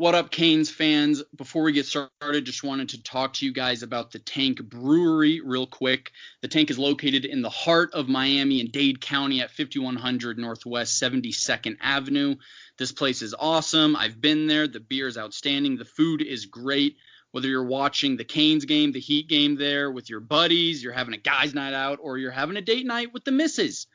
What up, Canes fans? Before we get started, just wanted to talk to you guys about the Tank Brewery real quick. The Tank is located in the heart of Miami in Dade County at 5100 Northwest 72nd Avenue. This place is awesome. I've been there. The beer is outstanding. The food is great. Whether you're watching the Canes game, the Heat game there with your buddies, you're having a guys' night out, or you're having a date night with the missus,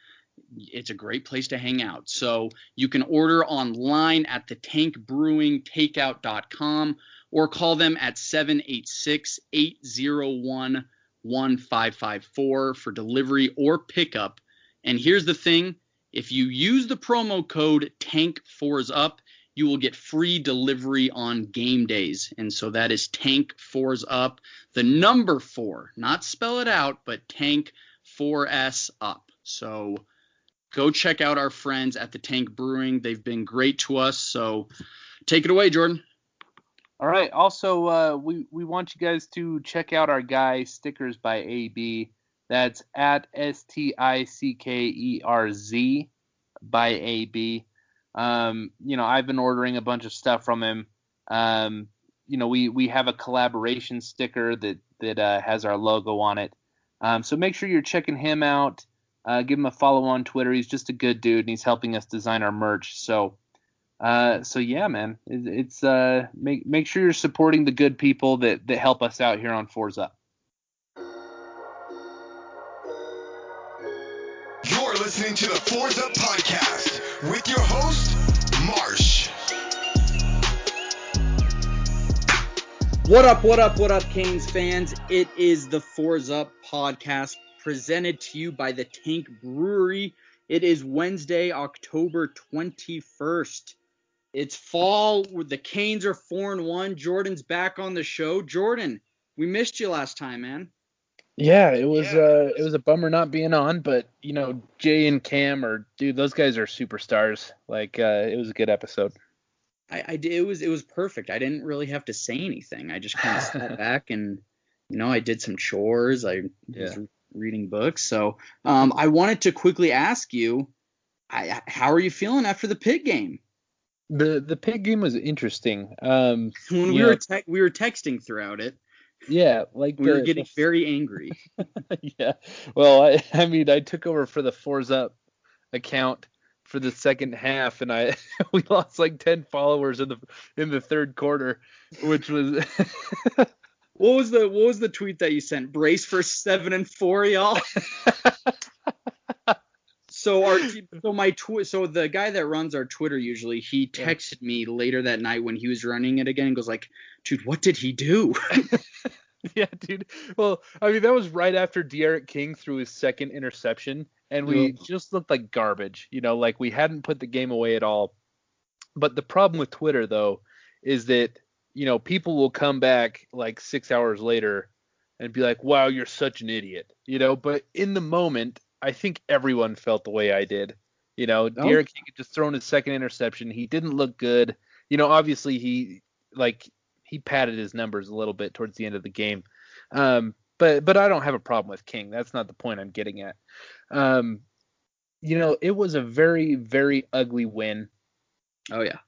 it's a great place to hang out. So you can order online at thetankbrewingtakeout.com or call them at 786-801-1554 for delivery or pickup. And here's the thing. If you use the promo code TANK4SUP, you will get free delivery on game days. And so that is TANK4SUP, the number 4, not spell it out, but Tank 4S up. So go check out our friends at the Tank Brewing. They've been great to us. So take it away, Jordan. All right. Also, we want you guys to check out our guy, Stickers by AB. That's at STICKERZ by AB. I've been ordering a bunch of stuff from him. We have a collaboration sticker that has our logo on it. So make sure you're checking him out. Give him a follow on Twitter. He's just a good dude, and he's helping us design our merch. So yeah, man, it's make sure you're supporting the good people that help us out here on Fours Up. You're listening to the Fours Up podcast with your host, Marsh. What up, Canes fans? It is the Fours Up podcast, presented to you by the Tank Brewery. It is Wednesday, October 21st. It's fall. The Canes are 4-1. Jordan's back on the show. Jordan, we missed you last time, man. Yeah, it was a bummer not being on, but Jay and Cam those guys are superstars. It was a good episode. I did. It was perfect. I didn't really have to say anything. I just kind of sat back and I did some chores. I was reading books. So I wanted to quickly ask you, how are you feeling after the Pitt game? The Pitt game was interesting. When we were texting throughout it. Yeah, we were getting very angry. Yeah. Well, I took over for the Fours Up account for the second half, and we lost like 10 followers in the third quarter, which was What was the tweet that you sent? Brace for 7-4, y'all. So the guy that runs our Twitter usually, he texted me later that night when he was running it again and goes like, dude, what did he do? Yeah, dude. Well, that was right after De'Aaron King threw his second interception, and we just looked like garbage. Like we hadn't put the game away at all. But the problem with Twitter, though, is that people will come back like 6 hours later and be like, wow, you're such an idiot. But in the moment, I think everyone felt the way I did. De'Aaron King had just thrown his second interception. He didn't look good. Obviously he padded his numbers a little bit towards the end of the game. But I don't have a problem with King. That's not the point I'm getting at. It was a very, very ugly win. Oh yeah.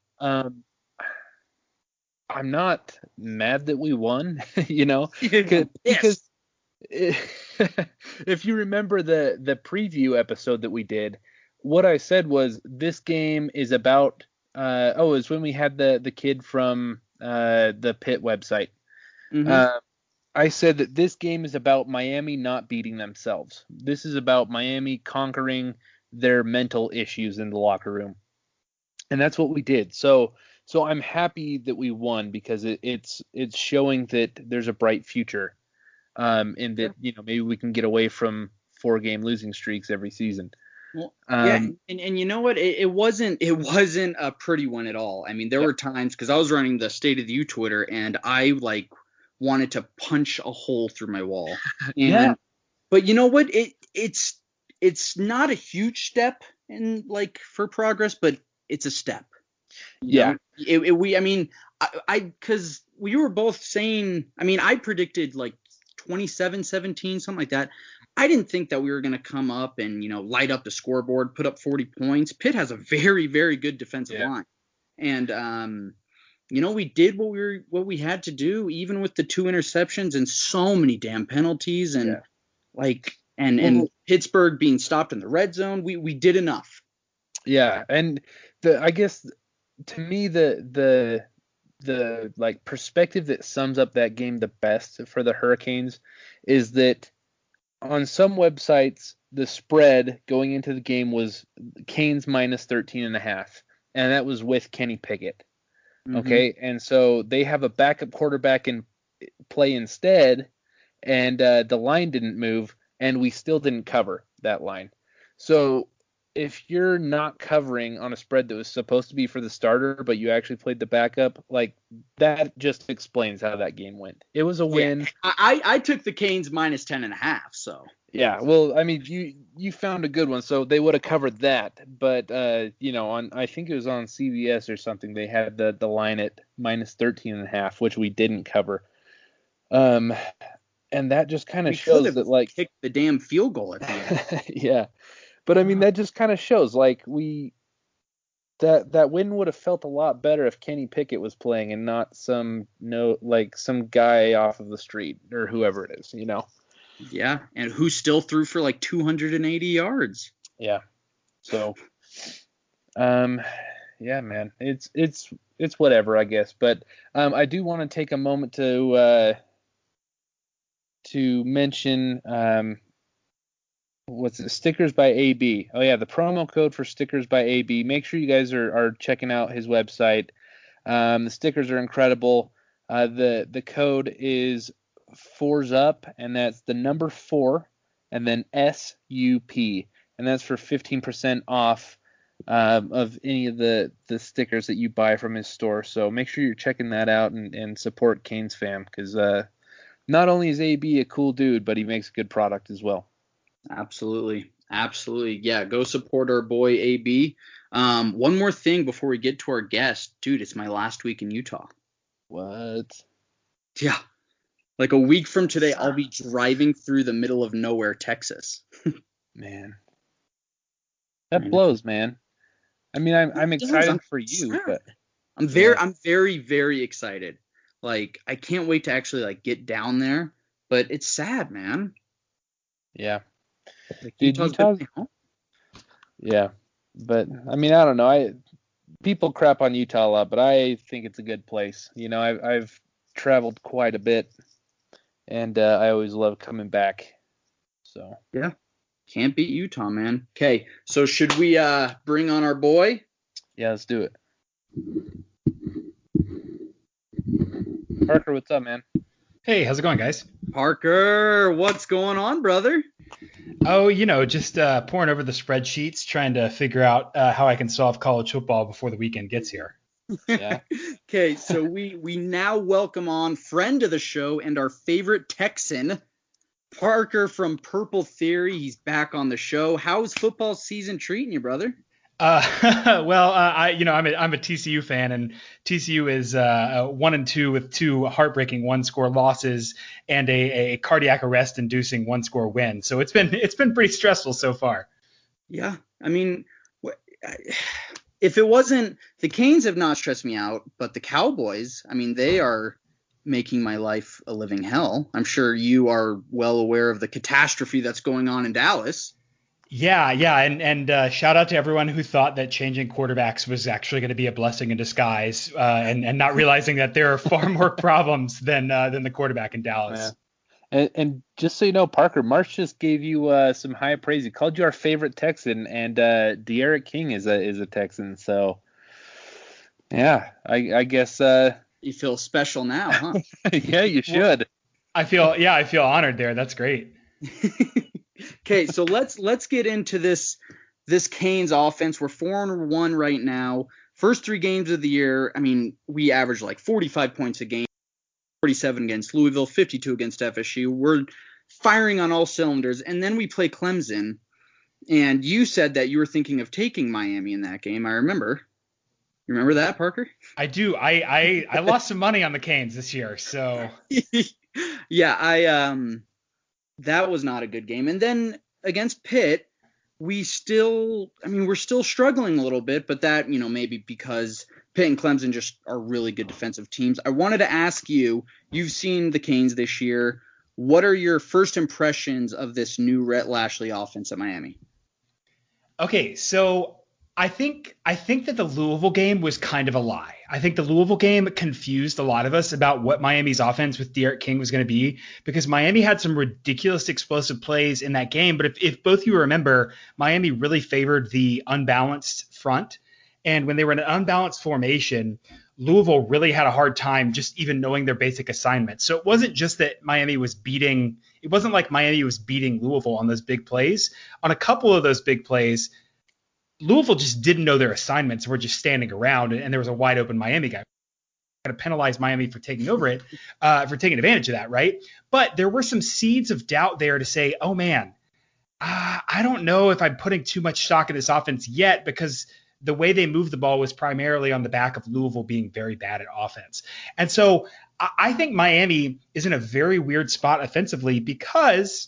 I'm not mad that we won, because if you remember the preview episode that we did, what I said was this game is about it was when we had the kid from the Pitt website. Mm-hmm. I said that this game is about Miami not beating themselves. This is about Miami conquering their mental issues in the locker room. And that's what we did. So I'm happy that we won because it's showing that there's a bright future. And that, maybe we can get away from 4-game losing streaks every season. Well, and you know what? It wasn't a pretty one at all. There were times, because I was running the State of the U Twitter, and I wanted to punch a hole through my wall. But you know what? It's not a huge step in for progress, but it's a step. Because we were both saying, I predicted 27-17, something like that. I didn't think that we were going to come up and, light up the scoreboard, put up 40 points. Pitt has a very, very good defensive line. And, we did what we had to do, even with the 2 interceptions and so many damn penalties, and and Pittsburgh being stopped in the red zone. We did enough. Yeah, and I guess to me the like perspective that sums up that game the best for the Hurricanes is that on some websites the spread going into the game was Canes minus 13.5, and that was with Kenny Pickett. Okay, and so they have a backup quarterback in play instead, and the line didn't move, and we still didn't cover that line. So if you're not covering on a spread that was supposed to be for the starter, but you actually played the backup, like that just explains how that game went. It was a win. I took the Canes minus 10.5, so. Yeah, well, I mean, you found a good one, so they would have covered that. But on I think it was on CBS or something, they had the line at minus 13.5, which we didn't cover. And that just kind of shows that like kicked the damn field goal at the end. Yeah, but I mean that just kind of shows like that win would have felt a lot better if Kenny Pickett was playing and not some guy off of the street or whoever it is, Yeah, and who still threw for like 280 yards. Yeah. So, yeah, man, it's whatever, I guess. But I do want to take a moment to mention what's it? Stickers by AB. Oh yeah, the promo code for Stickers by AB. Make sure you guys are checking out his website. The stickers are incredible. The code is 4s up, and that's the number 4 and then SUP, and that's for 15% off of any of the stickers that you buy from his store. So make sure you're checking that out and support Canes fam, because not only is AB a cool dude, but he makes a good product as well. Absolutely. Yeah, go support our boy AB. One more thing before we get to our guest. Dude, it's my last week in Utah. What? Yeah. Like a week from today, I'll be driving through the middle of nowhere, Texas. Man. That blows, man. I mean, I'm excited for you, but I'm very, very excited. Like, I can't wait to actually like get down there, but it's sad, man. Yeah. Like, Utah's yeah, but I mean, I don't know. People crap on Utah a lot, but I think it's a good place. I've traveled quite a bit, and I always love coming back. So yeah, can't beat Utah, man. Okay, so should we bring on our boy? Yeah, let's do it. Parker, what's up, man? Hey, how's it going, guys? Parker, what's going on, brother? Oh, just pouring over the spreadsheets, trying to figure out how I can solve college football before the weekend gets here. Yeah. Okay, so we now welcome on friend of the show and our favorite Texan, Parker from PurpleTheory. He's back on the show. How's football season treating you, brother? Well, I'm a TCU fan, and TCU is 1-2 with 2 heartbreaking 1-score losses and a cardiac arrest-inducing 1-score win. So it's been pretty stressful so far. Yeah, I mean, if it wasn't the Canes have not stressed me out, but the Cowboys, I mean, they are making my life a living hell. I'm sure you are well aware of the catastrophe that's going on in Dallas. Yeah, and shout out to everyone who thought that changing quarterbacks was actually going to be a blessing in disguise, and not realizing that there are far more problems than the quarterback in Dallas. Yeah. And just so you know, Parker, Marsh just gave you some high praise. He called you our favorite Texan, and De'Aaron King is a Texan. So yeah, I guess you feel special now, huh? Yeah, you should. I feel honored there. That's great. Okay, so let's get into this Canes offense. We're 4-1 right now. First 3 games of the year, I mean, we average like 45 points a game, 47 against Louisville, 52 against FSU. We're firing on all cylinders, and then we play Clemson. And you said that you were thinking of taking Miami in that game. I remember. You remember that, Parker? I do. I lost some money on the Canes this year, so yeah, that was not a good game. And then against Pitt, we're still struggling a little bit, but that, maybe because Pitt and Clemson just are really good defensive teams. I wanted to ask you, you've seen the Canes this year. What are your first impressions of this new Rhett Lashlee offense at Miami? Okay, so I think that the Louisville game was kind of a lie. I think the Louisville game confused a lot of us about what Miami's offense with D'Eriq King was going to be, because Miami had some ridiculous explosive plays in that game. But if both of you remember, Miami really favored the unbalanced front. And when they were in an unbalanced formation, Louisville really had a hard time just even knowing their basic assignments. So it wasn't just that it wasn't like Miami was beating Louisville on those big plays. On a couple of those big plays, Louisville just didn't know their assignments. We're just standing around, and there was a wide open Miami guy. Going to penalize Miami for taking over it, for taking advantage of that, right? But there were some seeds of doubt there to say, oh man, I don't know if I'm putting too much stock in this offense yet, because the way they moved the ball was primarily on the back of Louisville being very bad at offense. And so I think Miami is in a very weird spot offensively, because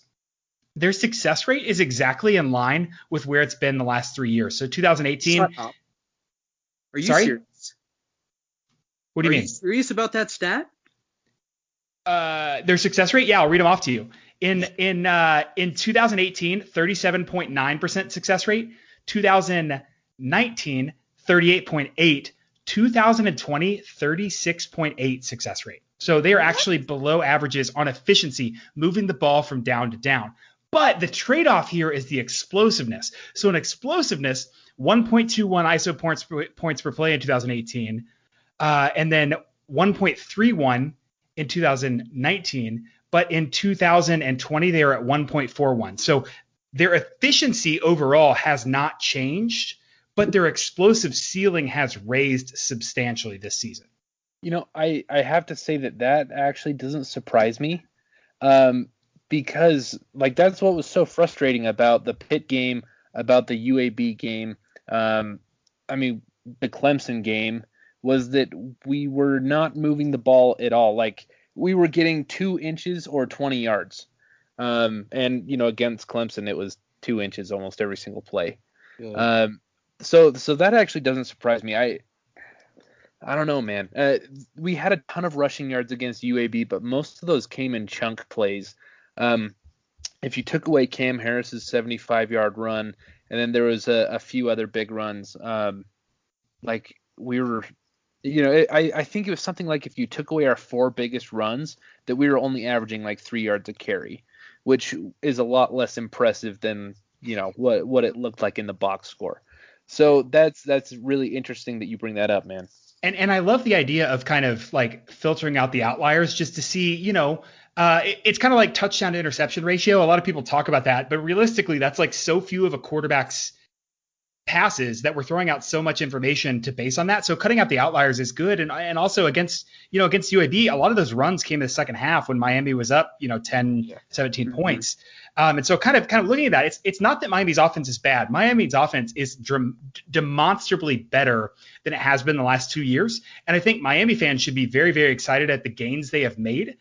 their success rate is exactly in line with where it's been the last 3 years. So 2018. Shut up. Are you Sorry? serious? What do you mean? Are you serious about that stat? Their success rate? Yeah, I'll read them off to you. In 2018, 37.9% success rate. 2019, 38.8. 2020, 36.8 success rate. So they are actually below averages on efficiency, moving the ball from down to down. But the trade-off here is the explosiveness. So in explosiveness, 1.21 ISO points per play in 2018, and then 1.31 in 2019. But in 2020, they are at 1.41. So their efficiency overall has not changed, but their explosive ceiling has raised substantially this season. You know, I have to say that actually doesn't surprise me, because like that's what was so frustrating about the Pitt game, about the UAB game. I mean, the Clemson game was that we were not moving the ball at all. Like we were getting 2 inches or 20 yards. And you know, against Clemson, it was 2 inches almost every single play. Yeah. So that actually doesn't surprise me. I don't know, man. We had a ton of rushing yards against UAB, but most of those came in chunk plays. If you took away Cam Harris's 75-yard run, and then there was a few other big runs, like we were, you know, I think it was something like if you took away our 4 biggest runs, that we were only averaging like 3 yards a carry, which is a lot less impressive than, you know, what it looked like in the box score. So that's really interesting that you bring that up, man. And I love the idea of kind of like filtering out the outliers just to see, you know, it's kind of like touchdown to interception ratio. A lot of people talk about that, but realistically, that's like so few of a quarterback's passes that we're throwing out so much information to base on that. So cutting out the outliers is good. And also against UAB, a lot of those runs came in the second half when Miami was up, 10, 17 points. And so kind of looking at that, it's not that Miami's offense is bad. Miami's offense is demonstrably better than it has been the last 2 years. And I think Miami fans should be very, very excited at the gains they have made.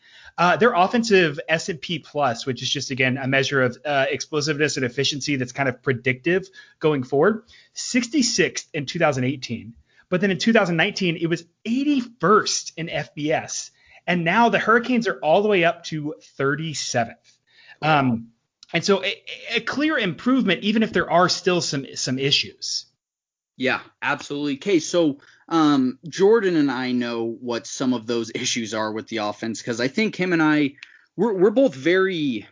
Their offensive S&P plus, which is just, again, a measure of explosiveness and efficiency that's kind of predictive going forward, 66th in 2018. But then in 2019, it was 81st in FBS. And now the Hurricanes are all the way up to 37th. And so a clear improvement, even if there are still some issues. Yeah, absolutely. Okay, so Jordan and I know what some of those issues are with the offense, because I think him and I, we're both very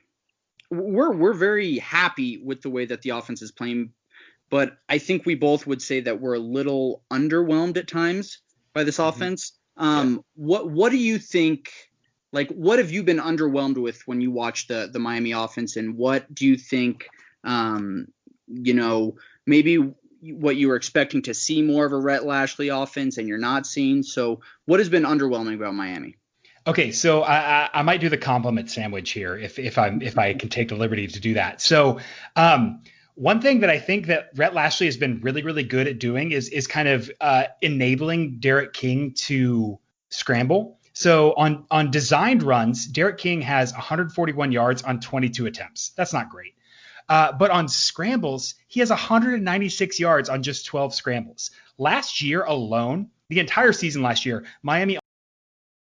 happy with the way that the offense is playing, but I think we both would say that we're a little underwhelmed at times by this offense. What do you think? Like, what have you been underwhelmed with when you watch the Miami offense, and what do you think, maybe what you were expecting to see more of a Rhett Lashlee offense and you're not seeing? So what has been underwhelming about Miami? Okay, so I might do the compliment sandwich here if I can take the liberty to do that. So one thing that I think that Rhett Lashlee has been really, really good at doing is kind of enabling D'Eriq King to scramble. So on designed runs, D'Eriq King has 141 yards on 22 attempts. That's not great. But on scrambles, he has 196 yards on just 12 scrambles. Last year alone, the entire season last year, Miami